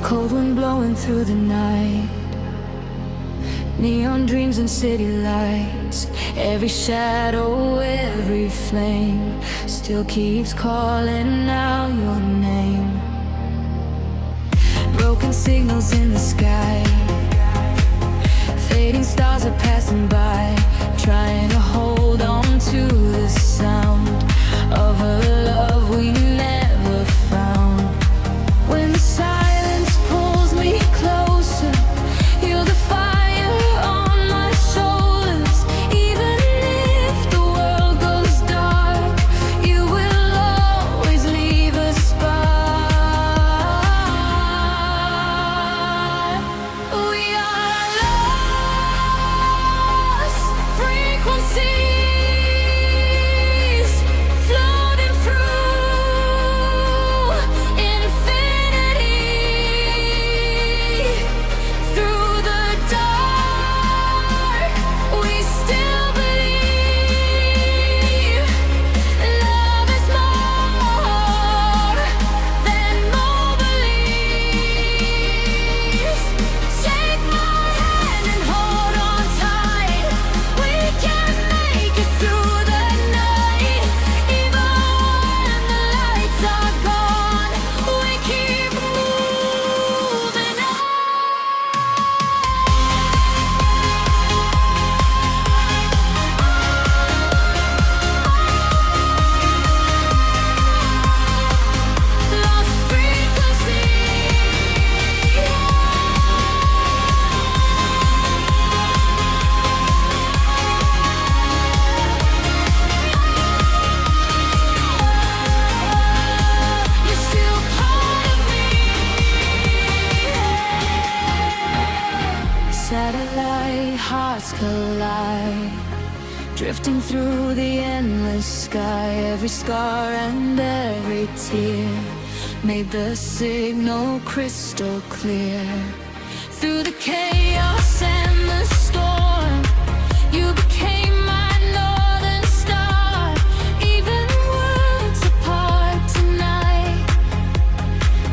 Cold wind blowing through the night, neon dreams and city lights. Every shadow, every flame still keeps calling out your name. Broken signals in the sky, fading stars are passing by, trying to hold on to the sound of a love we never found. When the silence pulls me closer, you're the fire on my shoulders. Even if the world goes dark, you will always leave a spark. We are lost frequencies, floating through infinity. Through the dark, we still believe love is more than mobilities. Take my hand and hold on tight. We can make it through the night. Even when the lights are gone, we keep moving on. Lost frequency. You're still part of me. Satellite hearts collide, drifting through the endless sky. Every scar and every tear made the signal crystal clear. Through the chaos and the storm, you became my northern star. Even worlds apart tonight,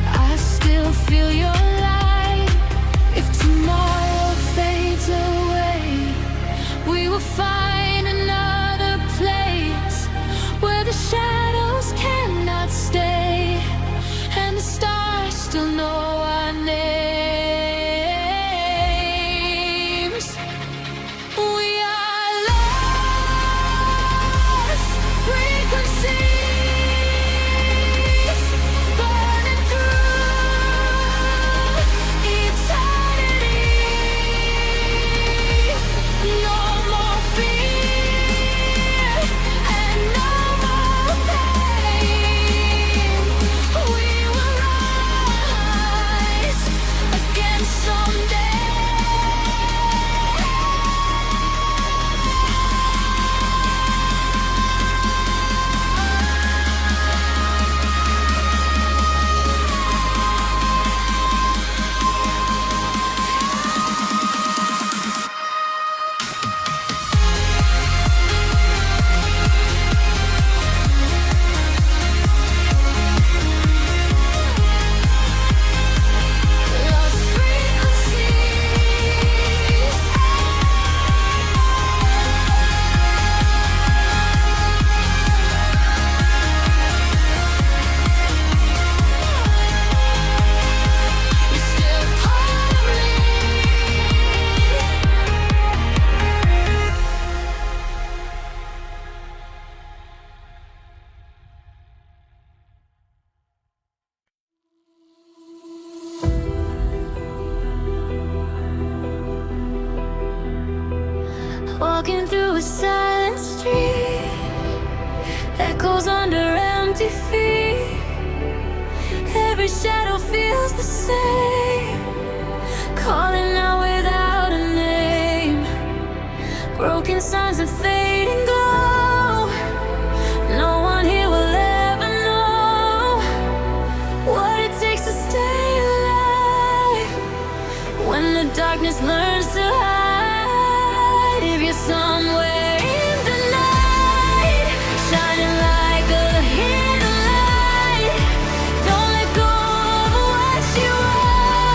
I still feel your light. If tomorrow fades away, we will find another place where the shadows cannot stay, and the stars still know our names. We are lost frequencies, burning through eternity. No more fear and no more pain. We will rise again someday. Lost frequencies. You're still part of me. Walking through a silent street, echoes under empty feet. Every shadow feels the same, calling out without a name. Broken signs and fading glow. No one here will ever know what it takes to stay alive when the darkness learns to hide. If you're somewhere in the night, shining like a hidden light, don't let go of what you are.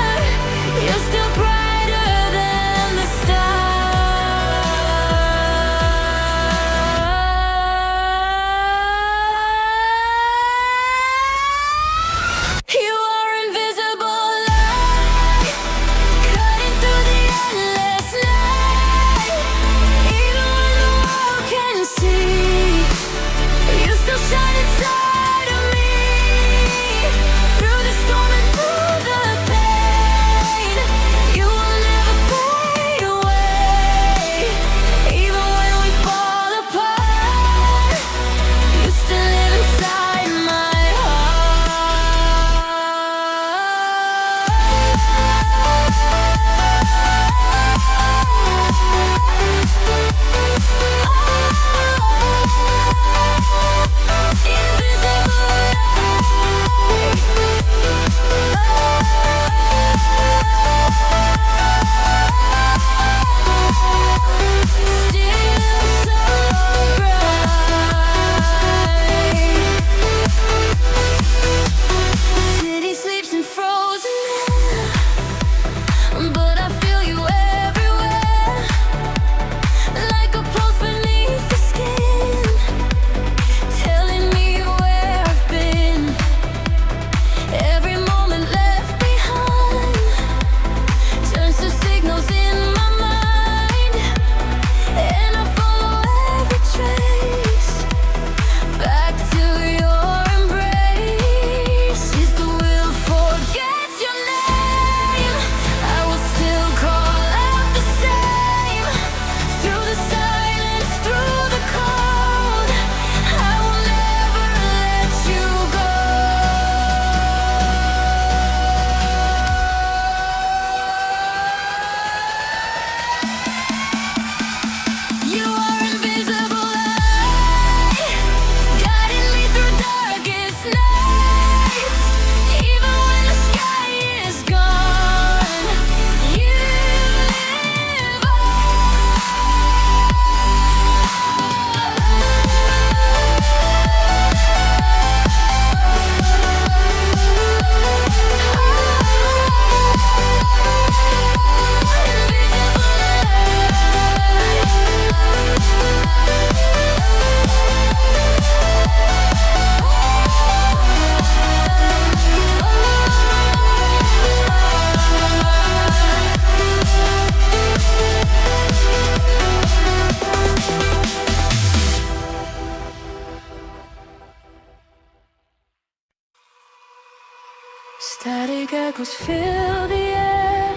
echoes fill the air,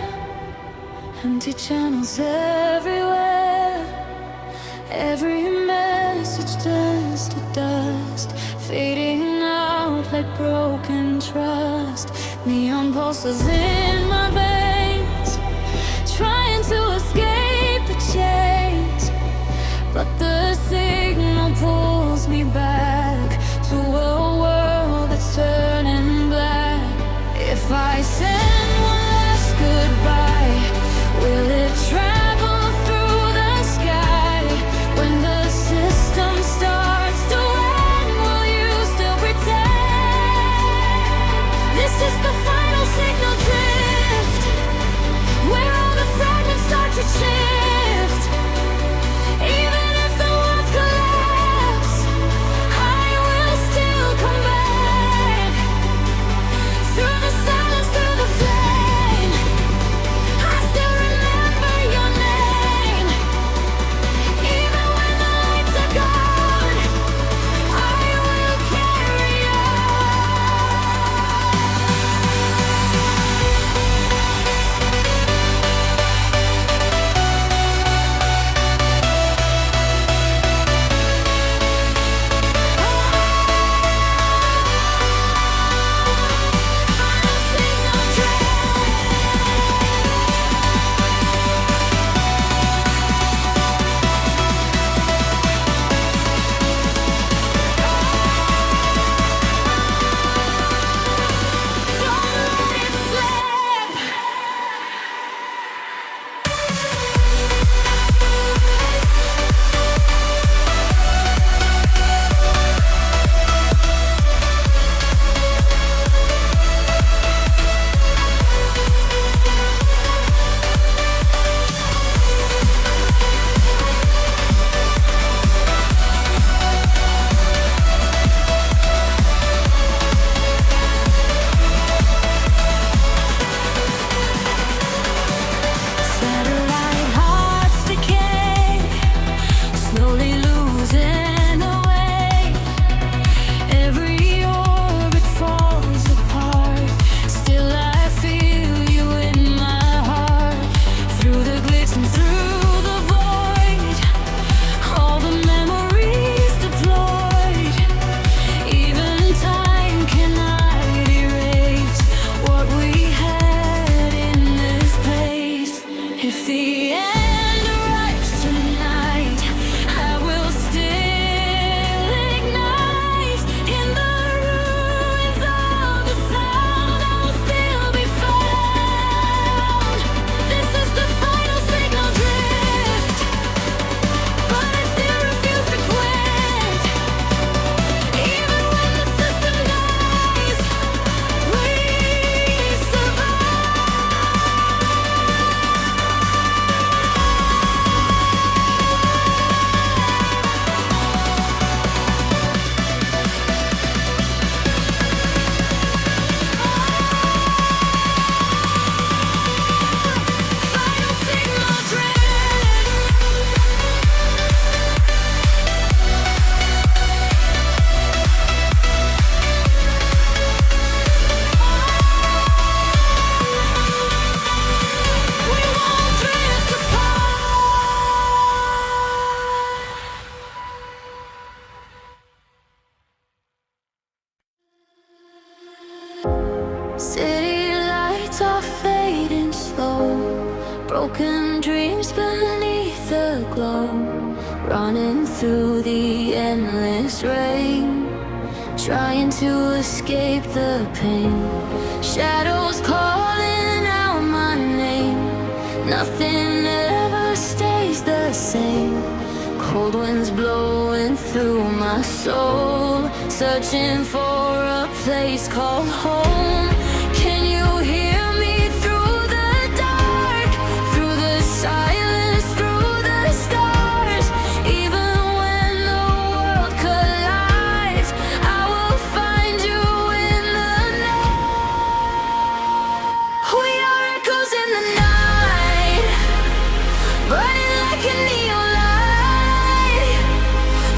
empty channels everywhere. Every message turns to dust, fading out like broken trust. Neon pulses in my veins, trying to escape the chains, but the signal pulls me back to a world that's turning black. If I send one last goodbye, will it travel through the sky? When the system starts to end, will you still pretend? This is the final signal drift, where all the fragments start to shift. Even if the walls collapse, I will still come back. Through the silence, through the flame, I still remember your name. Even when the lights are gone, I will carry satellite hearts decay, slowly losing their way. Every orbit falls apart, still I feel you in my heart. Through the glitch and through the void, all the memories deployed. Even time cannot erase what we had in this place. If the end arrives tonight, I will still ignite. In the ruins of the sound, I will still be found. This is the final signal drift, but I still refuse to quit. Even when the system dies, we survive. Final signal drift. We won't drift apart. City lights are fading slow, broken dreams beneath the glow, running through the endless rain, trying to escape the pain. Shadows calling out my name, nothing ever stays the same. Cold winds blowing through my soul, searching for a place called home. Can you hear me through the dark, through the silence, through the stars? Even when the world collides, I will find you in the night. We are echoes in the night, burning like a neon light,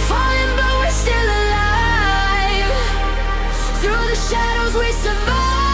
falling but we're still alive. Through the shadows we survive.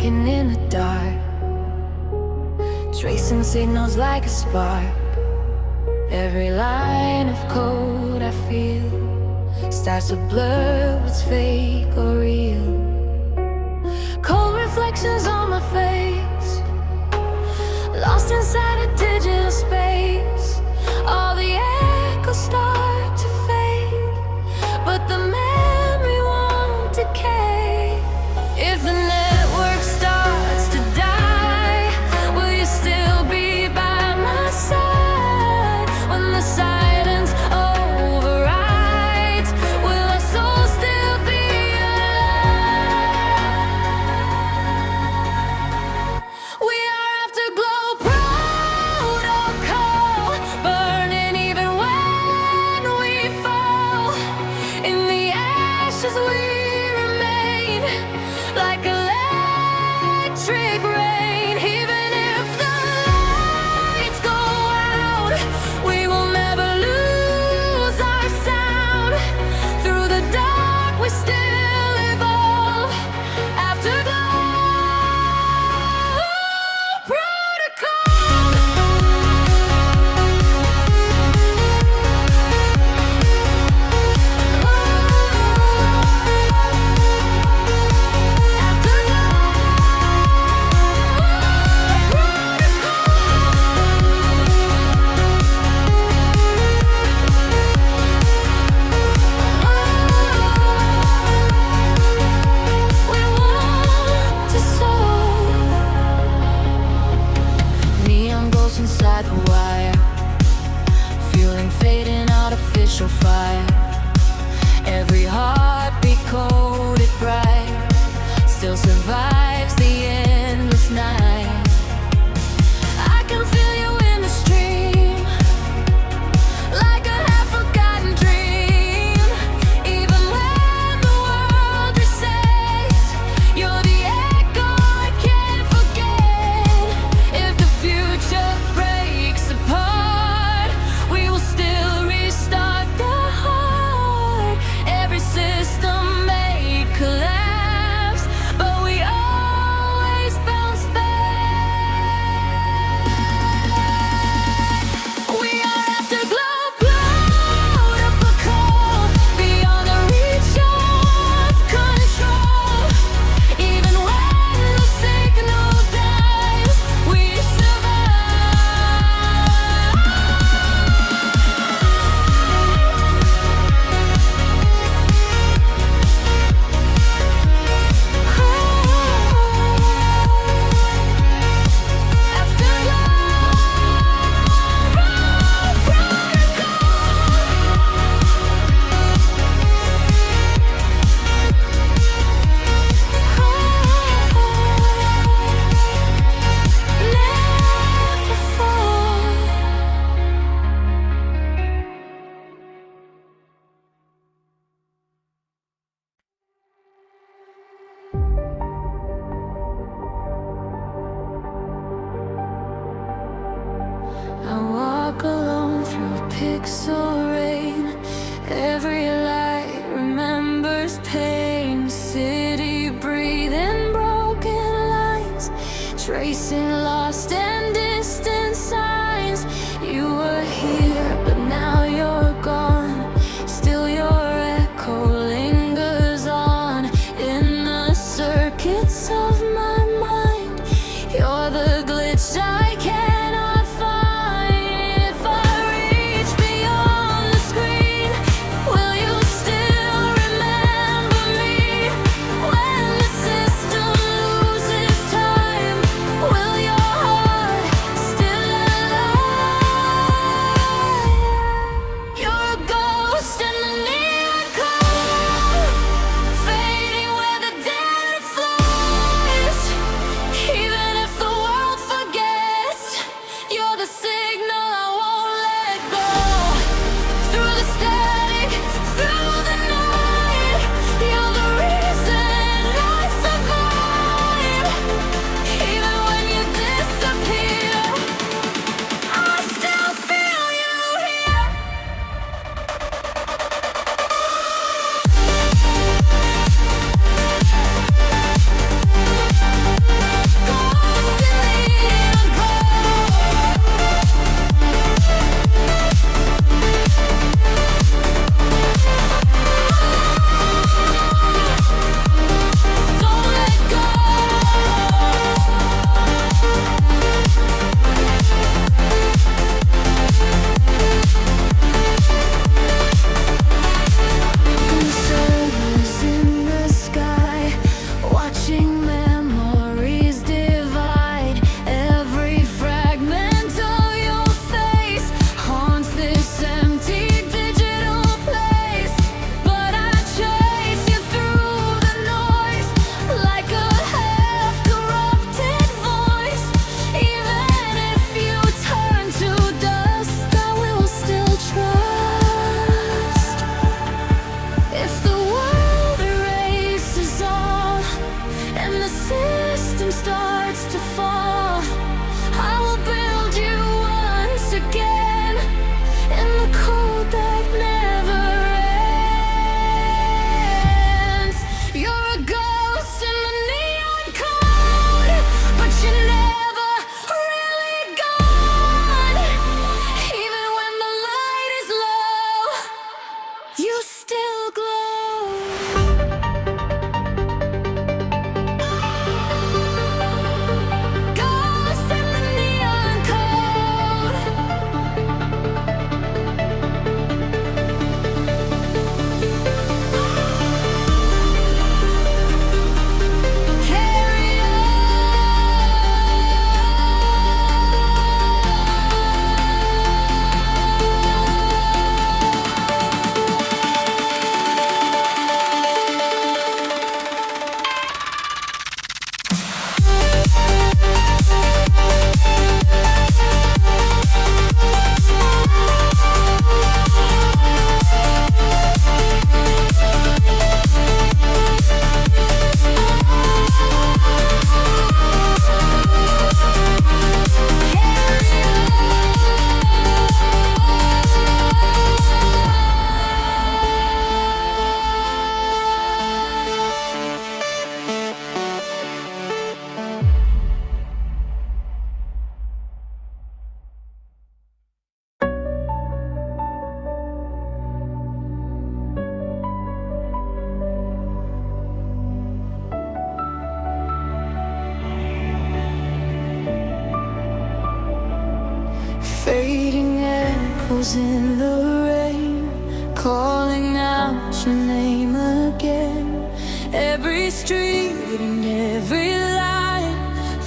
walking in the dark, tracing signals like a spark. Every line of code I feel starts to blur what's fake or real. Cold reflections on my face, lost inside a digital space. All the echoes start to fade, but the memory won't decay. If the network starts to die, will you still be by my side? When the silence overrides, will our soul still be alive? We are afterglow protocol, burning even when we fall. In the ashes we remain, like electric rain. Even if the lights go out, we will never lose our sound. Through the dark we still evolve. Afterglow protocol. We want to soar. Neon ghosts inside the wire, fueling fading artificial fire. Every heartbeat coded bright, still survives the endless night. I can feel you in the stream, like a half-forgotten dream. Even when the world resets, you're the echo I can't forget. If the future breaks apart, we will still restart the heart. Every system may collapse, but we always bounce back. We are afterglow protocol, beyond the reach of control. Even when the signal dies, we survive. I walk alone through pixel rain. Every light remembers pain. City breathing broken lines, tracing lost and distant signs. You were here, but now you're gone. Still your echo lingers on in the circuits of my mind. You're the glitch I cannot find. If I reach beyond the screen, will you still remember me? When the system loses time, will your heart starts to fall, I will build you once again in the cold that never ends. You're a ghost in the neon code, but you're never really gone. Even when the light is low, you still glow. Ghost in the neon code. Carry Fading echoes in the rain, calling out your name again. Every street and every light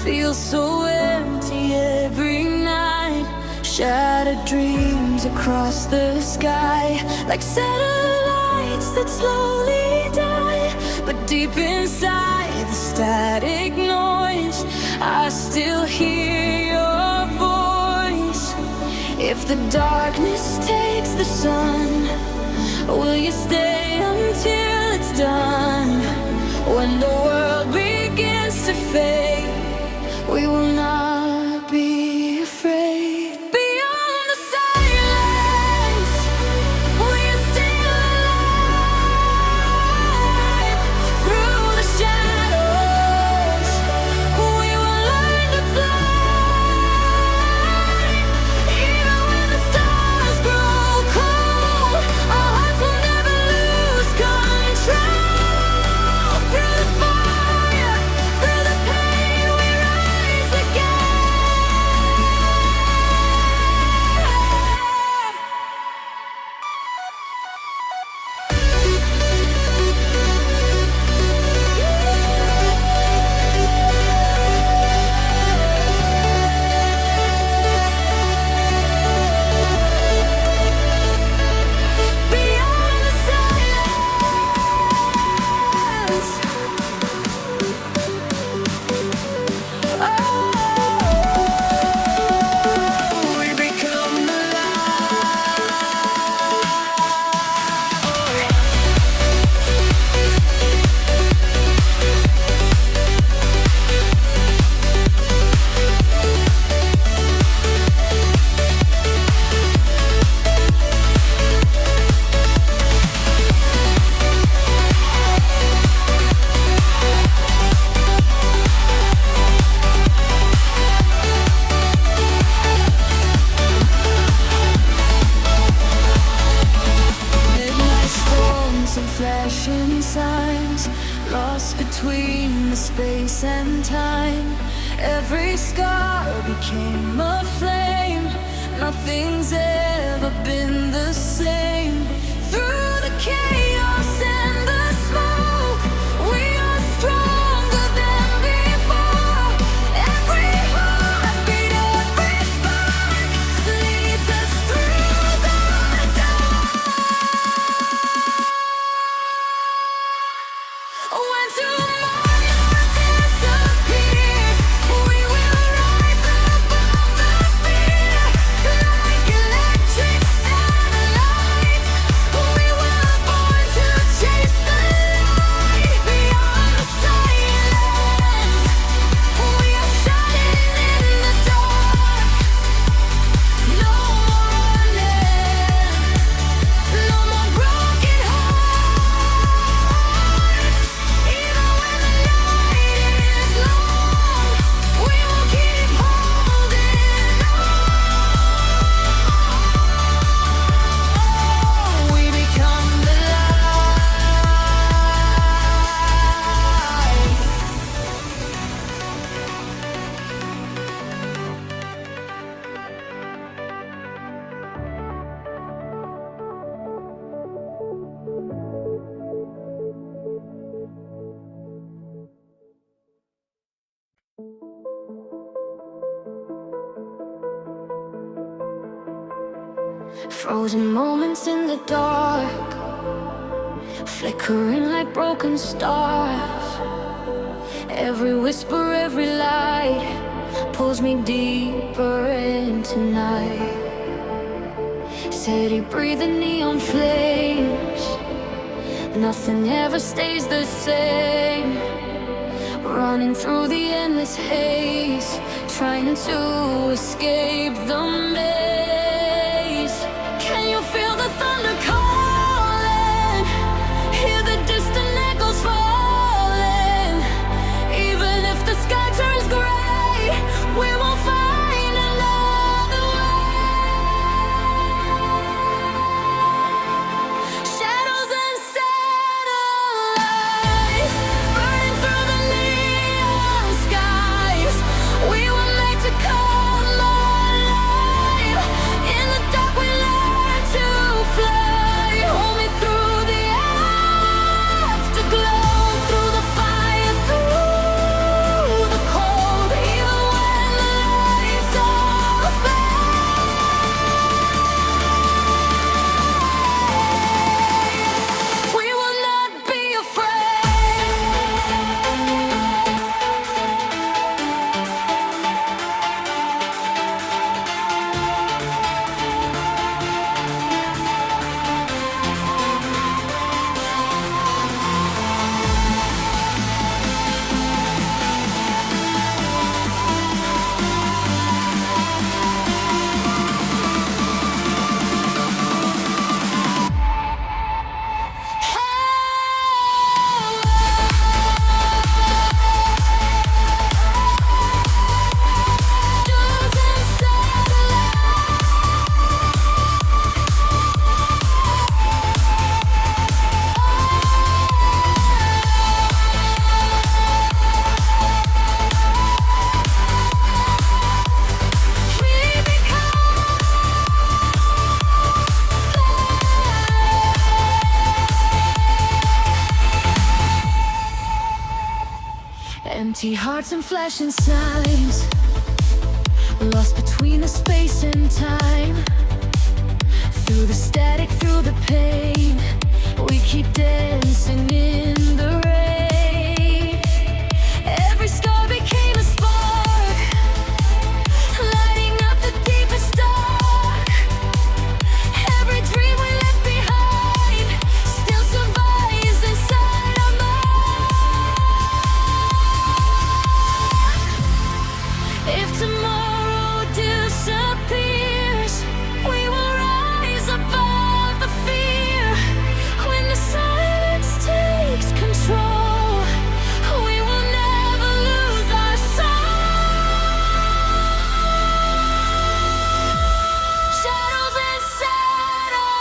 feels so empty every night. Shattered dreams across the sky, like satellites that slowly die. But deep inside the static noise, I still hear your voice. If the darkness takes the sun, will you stay until it's done? When the world begins to fade, we will not be afraid. Beyond the silence, will you stay alive? Through the shadows, we will learn to fly. Even when the stars grow cold, our hearts will never lose control. Through the fire, through the pain, we rise beyond the silence. Oh, we become the midnight storms and flashing signs, lost between the space and time. Every scar became a flame. Nothing's ever been the same. Through the chaos and the smoke, we are stronger than before. Every heartbeat, every spark leads us through the dark. When tomorrow disappears, we will rise above the fear, like electric satellites. Frozen moments in the dark, flickering like broken stars. Every whisper, every light pulls me deeper into night. Steady breathing neon flames, nothing ever stays the same. Running through the endless haze, trying to escape the maze. Can you feel the thunder calling? Hear the distant echoes falling. Even if the sky turns gray, we will find another way. Shadows and satellites burning through the neon skies. We were made to come alive. In the dark we learn to fly. Hold me through the afterglow, through the fire, through the cold. Even when the lights all fade, we will not be afraid. Empty hearts and flashing signs, lost between the space and time. Through the static, through the pain, we keep dancing in the rain. Every scar became a spark, lighting up the deepest dark. Every dream we left behind still survives inside our minds. If tomorrow disappears, we will rise above the fear. When the silence takes control, we will never lose our soul. Shadows and satellites,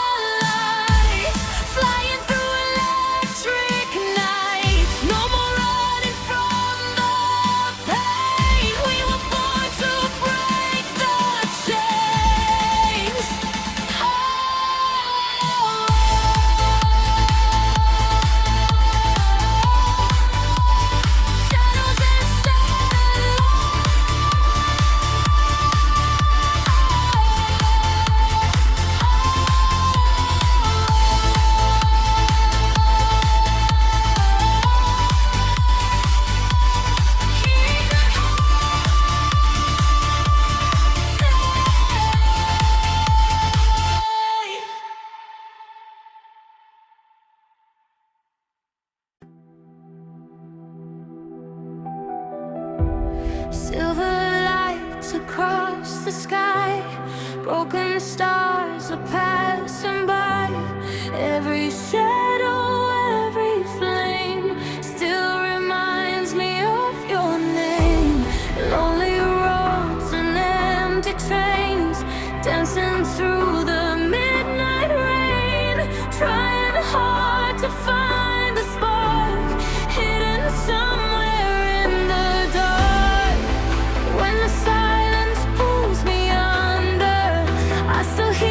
flying through electric nights. No more running from the pain. We were born to break the chains. Shadows and silver lights across the sky, broken stars are passing by. Every shadow, every flame still reminds me of your name. Lonely roads and empty trains, dancing through the midnight rain, trying hard to find the spark hidden somewhere in the dark. When the silence pulls me under, I still hear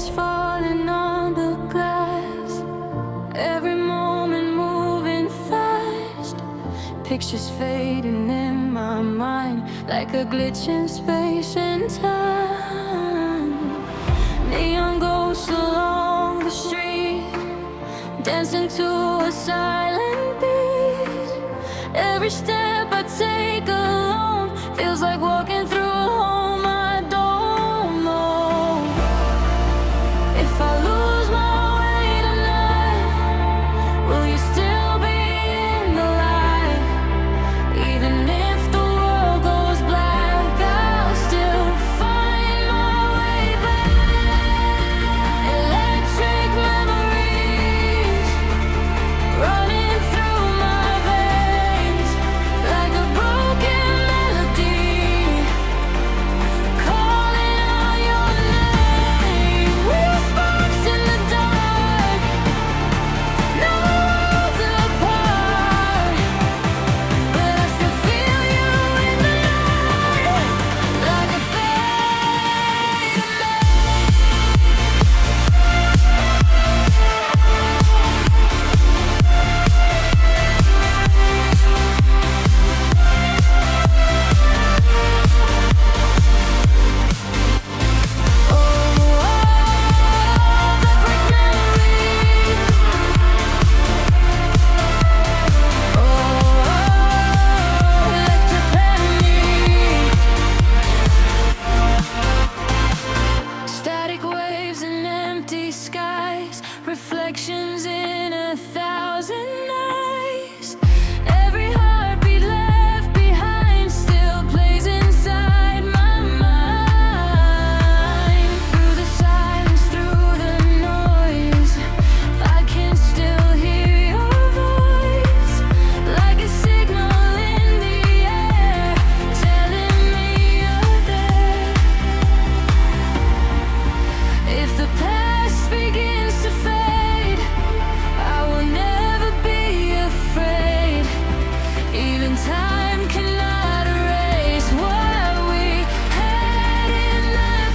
seconds falling on the glass, every moment moving fast, pictures fading in my mind like a glitch in space and time. Neon ghosts along the street, dancing to a silent beat. Every step I take alone feels like walking through a home I don't know. If I lose my way tonight, will you still be in the light? Even if the world goes black, I'll still find my way back. Electric memories running through my veins like a broken melody, calling out your name. We're sparks in the dark, no worlds apart, but I still feel you in the night like a fading static waves and empty skies, reflections in 1,000 eyes. Every heartbeat left behind still plays inside my mind. Through the silence, through the noise, I can still hear your voice, like a signal in the air, telling me you're there. If the past begins to fade, I will never be afraid. Even time cannot erase what we had in that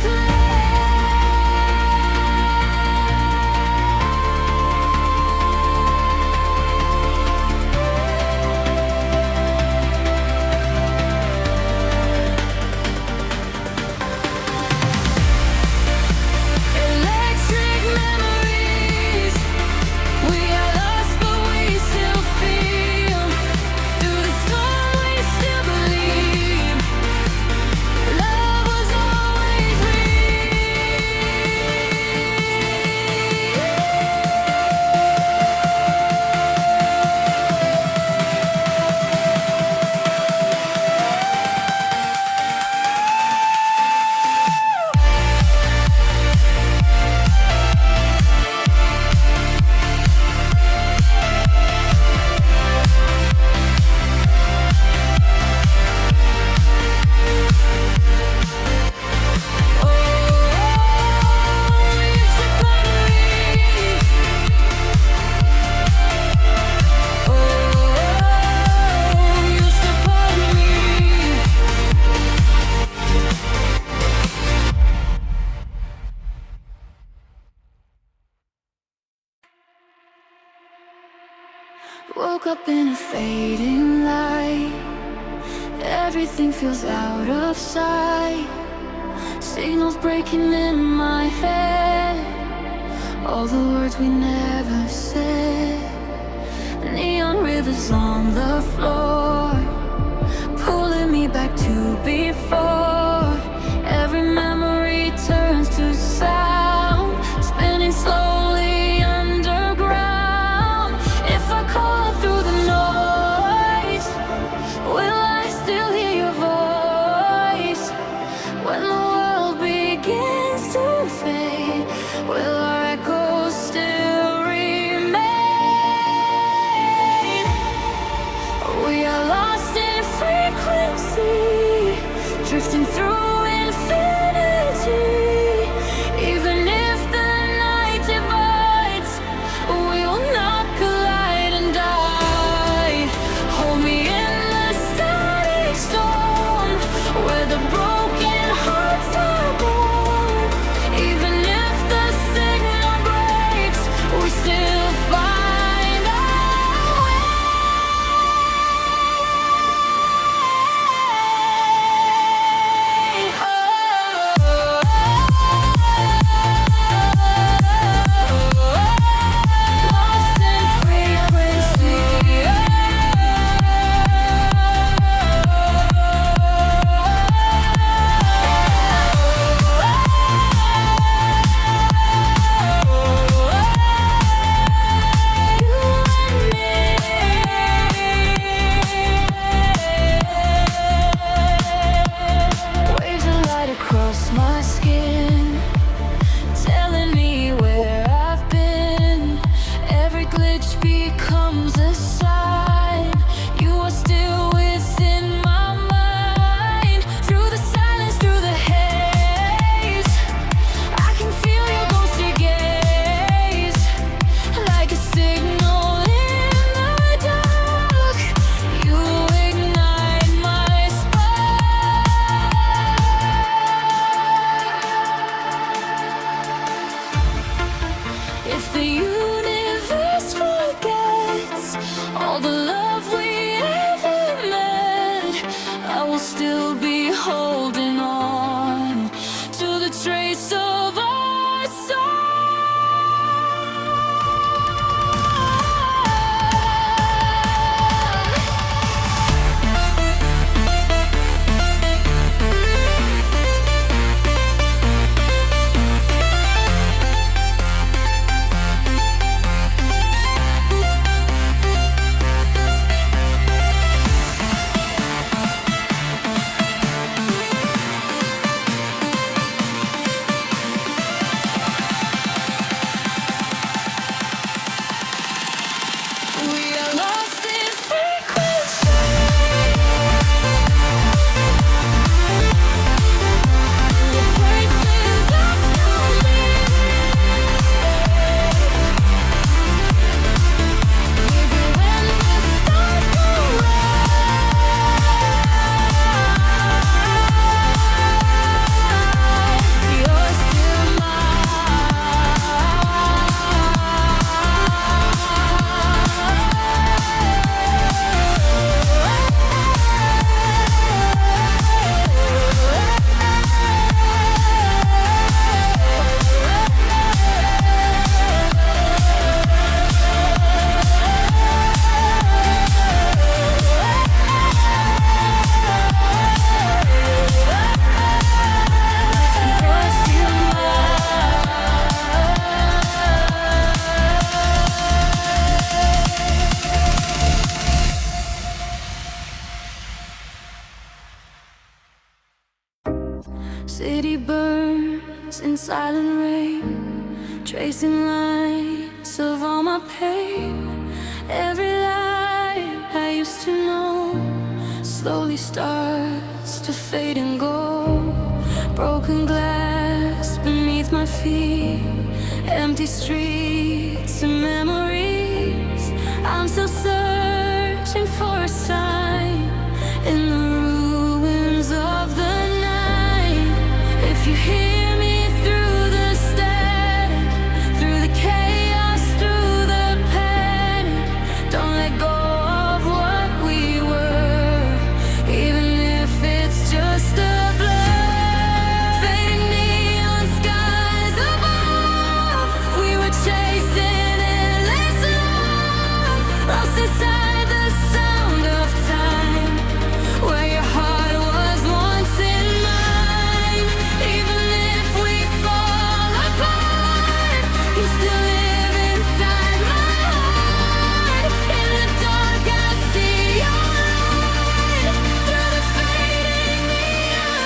electric memories. We are lost, but we still feel. Through the storm, we still believe. Love was always woke up in a fading light. Everything feels out of sight. Signals breaking in my head, all the words we never said. Neon rivers on the floor, pulling me back to before. Every memory turns to sound, spinning slowly underground. If I call through the noise, will I still hear your voice? When the world begins to fade, will our echoes still remain? We are lost in frequency, drifting in silent rain, tracing lines of all my pain. Every lie I used to know slowly starts to fade and go. Broken glass beneath my feet, empty streets and memories. I'm still searching for a sign in the ruins of the night. If you hear me through the static, through the chaos, through the panic, don't let go of what we were, even if it's just a blur. Fading neon skies above, we were chasing endless love, lost inside the sound of time, where your heart was once in mine. Even if we fall apart, you still live inside my heart. In the dark I see your light, through the fading neon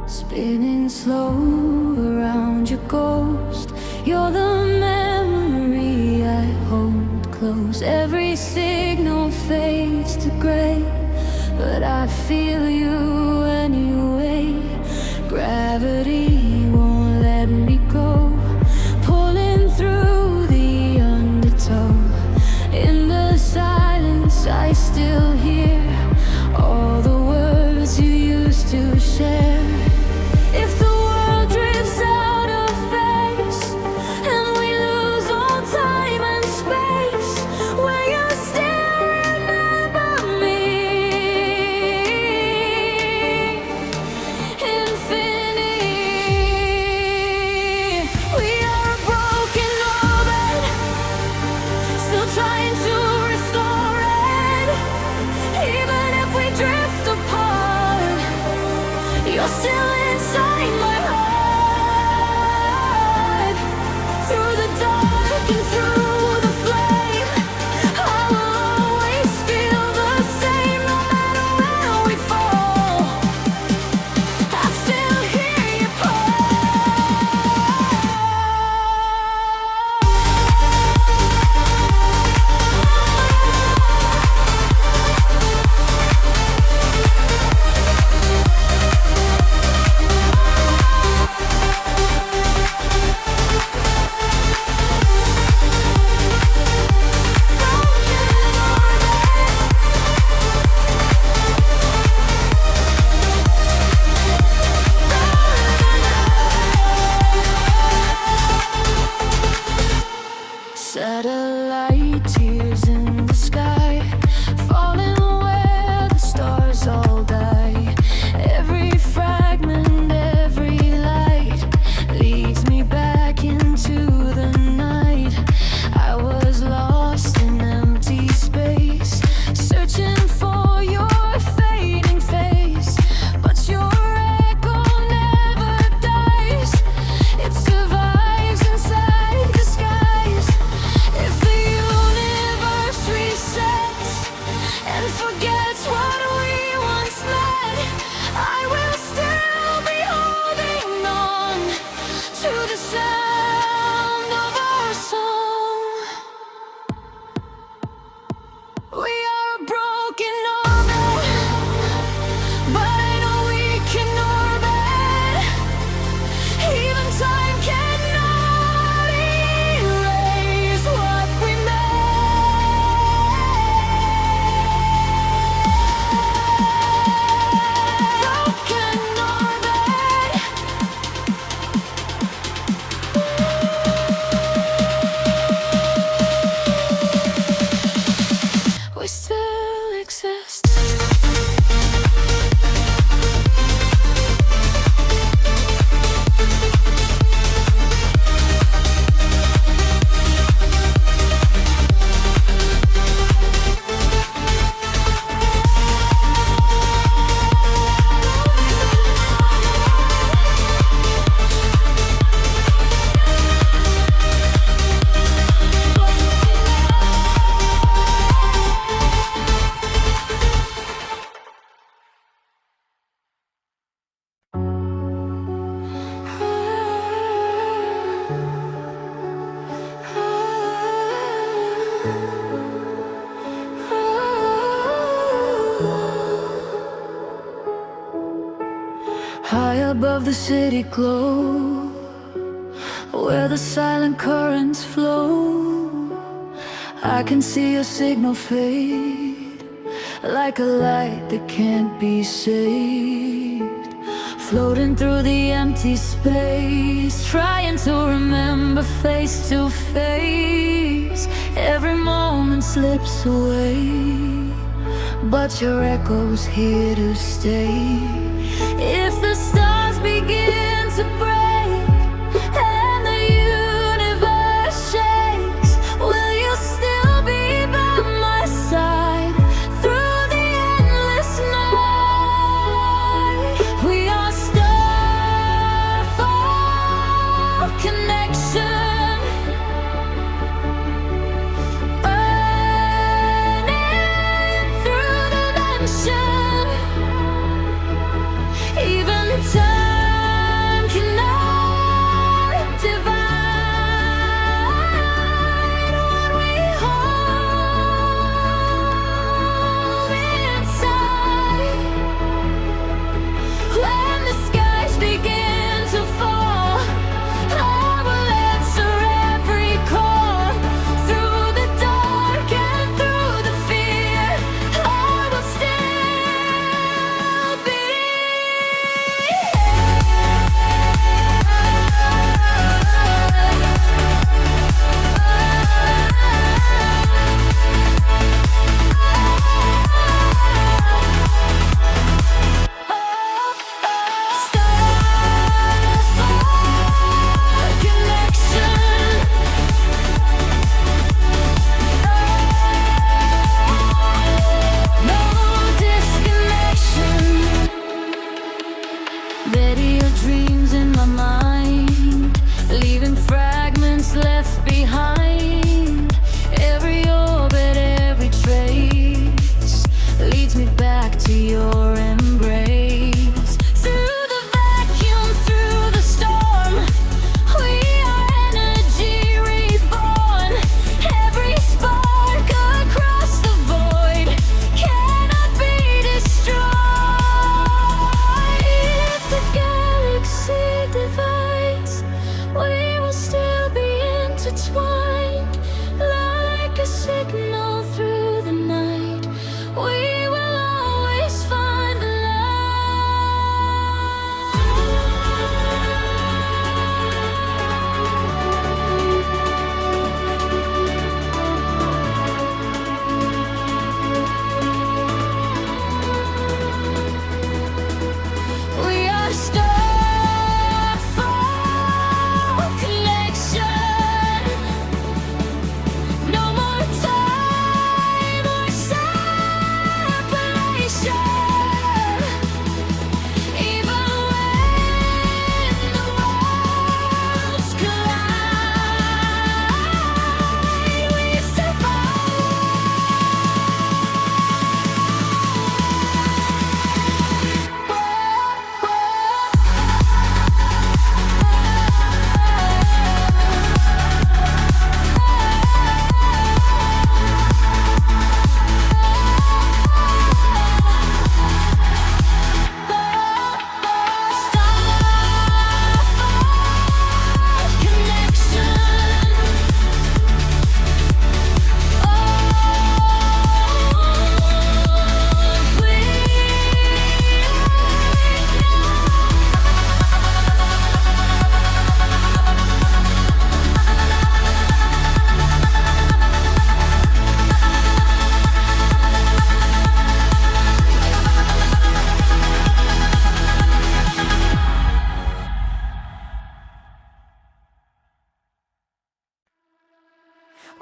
spinning slow around your ghost. You're the memory I hold close. Every signal fades to gray, but I feel you anyway. Gravity won't let me go, pulling through the undertow. In the silence I still hear all the words you used to share. If the world drifts out of face and we lose all time and space, will you still remember me? Satellite tears in the sky, falling where the stars all die. Every fragment, every light leads me back into the night. I was lost in empty space, searching for your fading face, but your echo never dies. It survives inside the skies. If the universe resets and forgets what we once met, I will still be holding on to the sound of our song. We are a broken orbit, but I know we can orbit. Even time cannot erase what we made. We still exist. High above the city glow, where the silent currents flow, I can see a signal fade, like a light that can't be saved. Floating through the empty space, trying to remember face to face. Every moment slips away, but your echo's here to stay. If the stars begin to break and the universe shakes, will you still be by my side through the endless night? We are starfall connection, burning through dimension. Even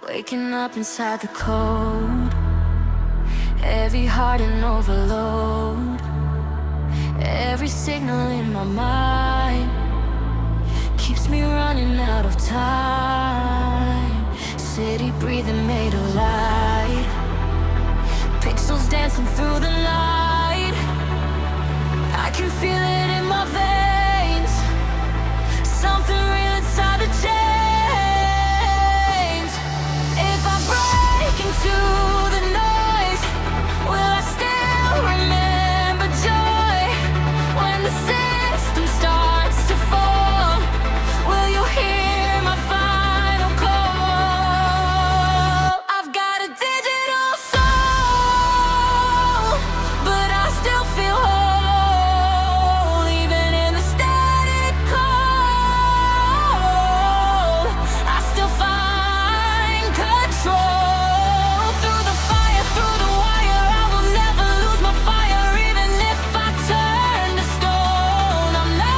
Waking up inside the cold, heavy heart and overload. Every signal in my mind keeps me running out of time. City breathing made of light, pixels dancing through the night. I can feel it in my veins, something real inside the chains. If I break into the noise, will I still remember joy? When the system starts to fall, will you hear my final call? I've got a digital soul, but I still feel whole, even in the static cold. I still find control. Through the fire, through the wire, I will never lose my fire. Even if I turn to stone, I'm not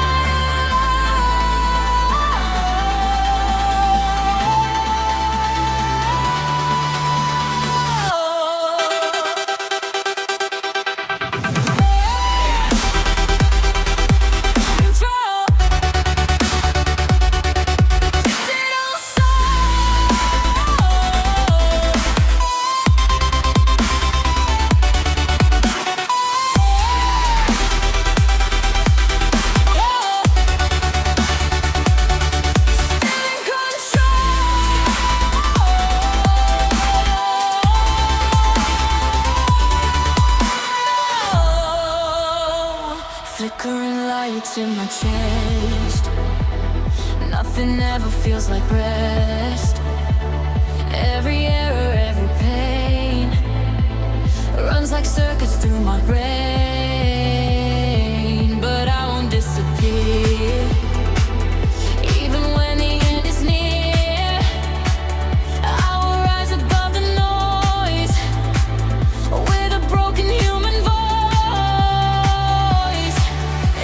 flickering lights in my chest. Nothing ever feels like rest. Every error, every pain runs like circuits through my brain. But I won't disappear, even when the end is near. I will rise above the noise with a broken human voice.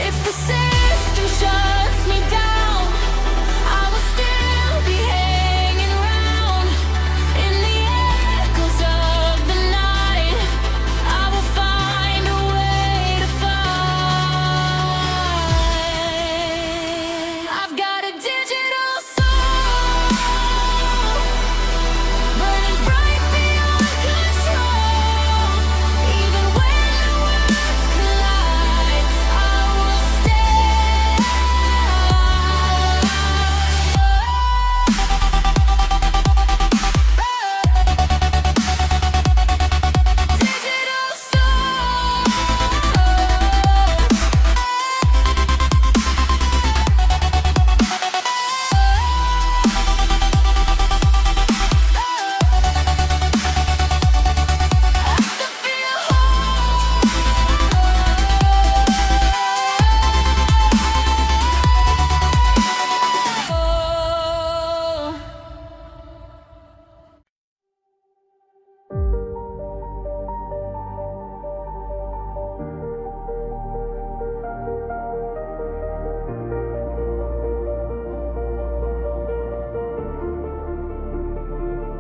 If the system shuts me down, I will still be hanging round in the echoes of the night. I will find a way to fight. I've got a digital soul, burning bright beyond control. Even when the worlds collide, I will stand. Digital soul.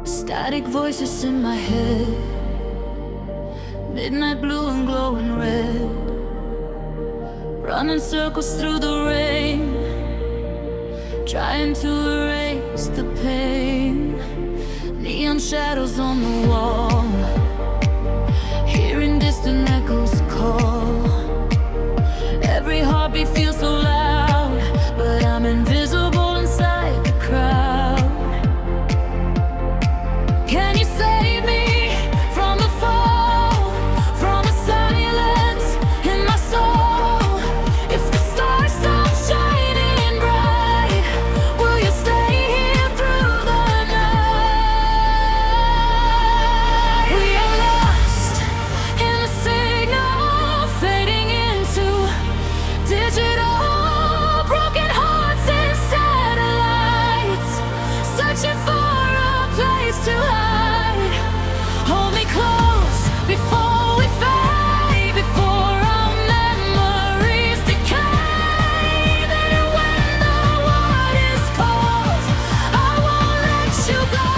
Static voices in my head, midnight blue and glowing red, running circles through the rain, trying to erase the pain. Neon shadows on the wall, hearing distant echoes call. Every heartbeat feels so loud, but I'm invisible inside the crowd. Can you save me from the fall, from the silence in my soul? If the stars stop shining bright, will you stay here through the night? We are lost in the signal, fading into digital, broken hearts and satellites, searching for a place to hide. Hold me close before we fade, before our memories decay. Then when the world is cold, I won't let you go.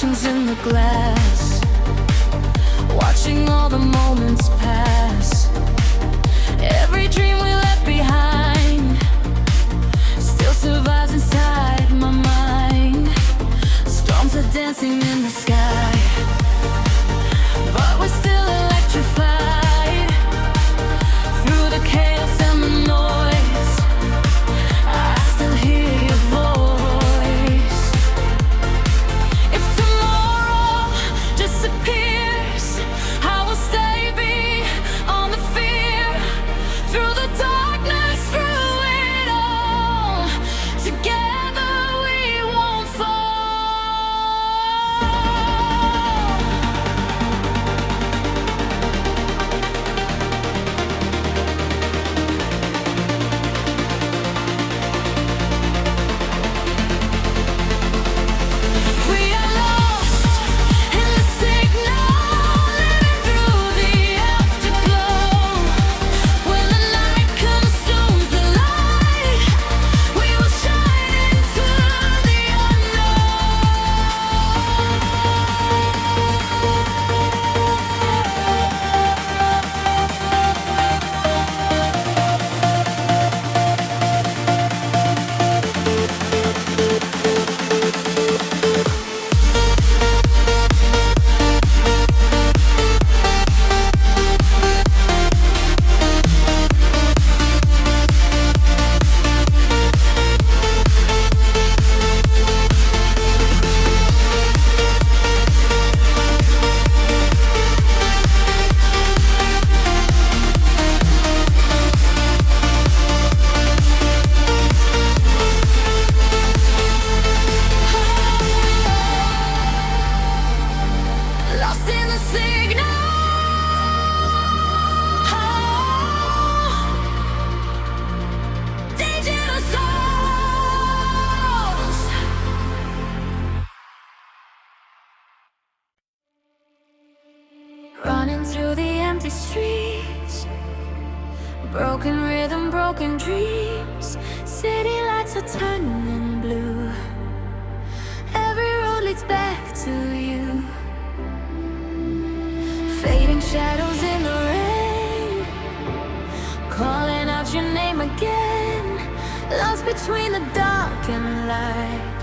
reflections in the glass, watching all the moments pass. Every dream we left behind still survives inside my mind. Storms are dancing in the sky, but we're still electrified. Through the chaos and the noise, I still hear your voice. If tomorrow disappears, I will stay beyond the fear. Through the darkness, through it all, together we won't fall. We are lost in the signal, living through the afterglow. When the night consumes the light, we will shine into the lost in the signal. Dangerous souls. Running through the empty streets, broken rhythm, broken dreams. City lights are turning blue. Every road leads back to you. Fading shadows in the rain, calling out your name again. Lost between the dark and light,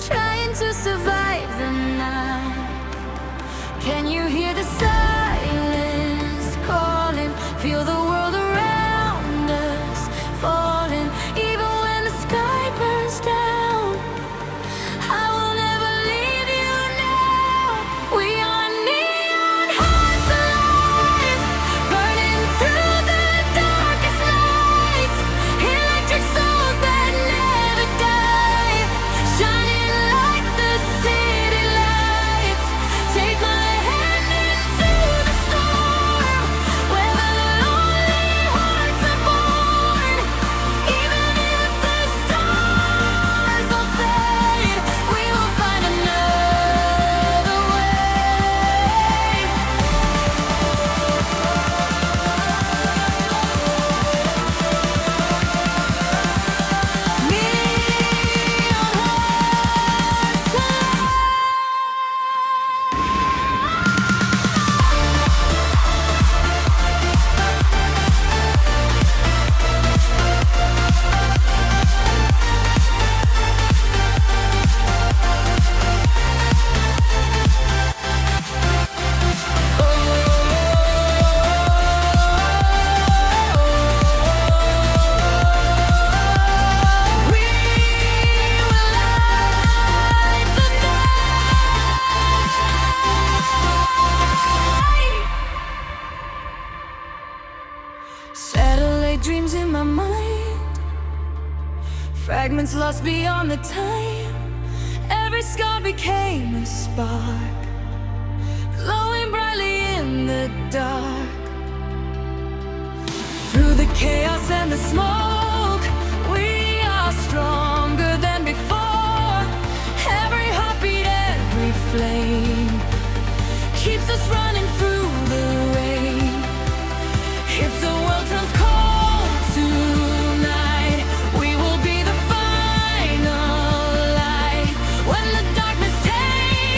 trying to survive the night. Can you hear the silence calling? Feel the world around us falling. Even when the sky burns down, I will never leave you now. We are neon hearts alive, burning through the darkest nights. Electric souls that never die, shining like the city lights. Take my hand into the storm, where the lonely hearts are born. Even if the stars all fade, we will find another way. Neon hearts alive. We will light the night. Satellite dreams in my mind, fragments lost beyond the time. Every scar became a spark, glowing brightly in the dark. Through the chaos and the smoke, we are stronger than before. Every heartbeat, every flame keeps us running through the rain. If the world turns cold tonight, we will be the final light. When the darkness takes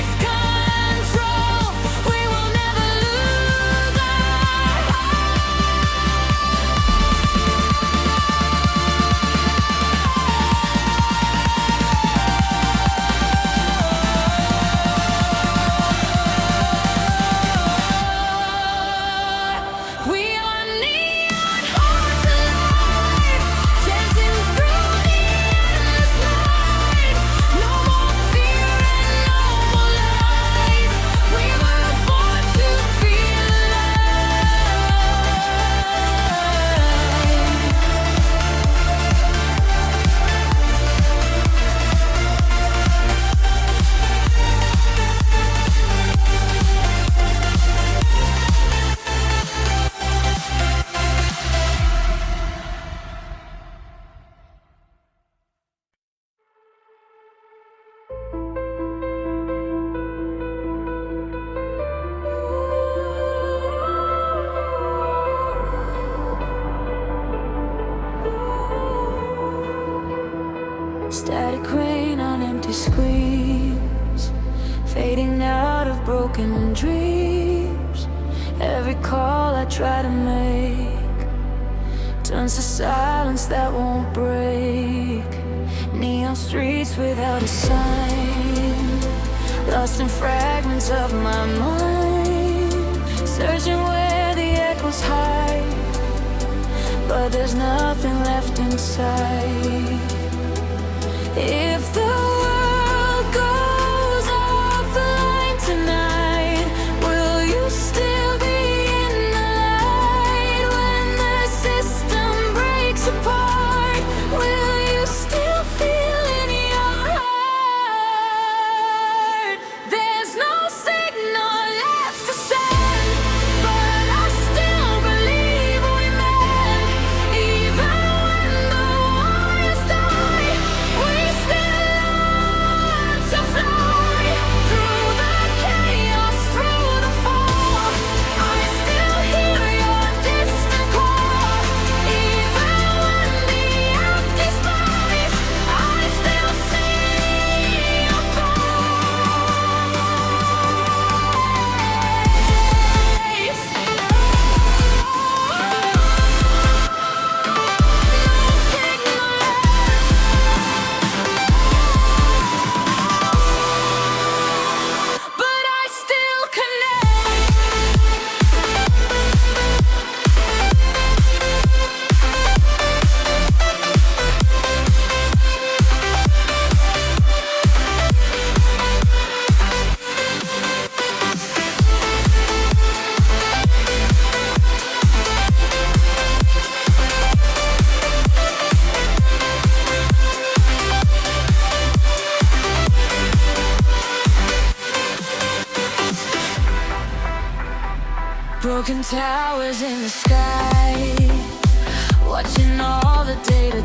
Static rain on empty screens, fading out of broken dreams. Every call I try to make turns to silence that won't break. Neon streets without a sign, lost in fragments of my mind, searching where the echoes hide, but there's nothing left inside. If the world goes offline tonight, will you still be in the light? When the system breaks apart, will you still feel in your heart? There's no signal left to send, but I still believe we mend. Even when the wires die, we still learn to fly. Through the chaos, through the fall, I still hear your distant call. Even when the empty space, I still see your face. But I still connect. Broken towers in the sky, watching all the day to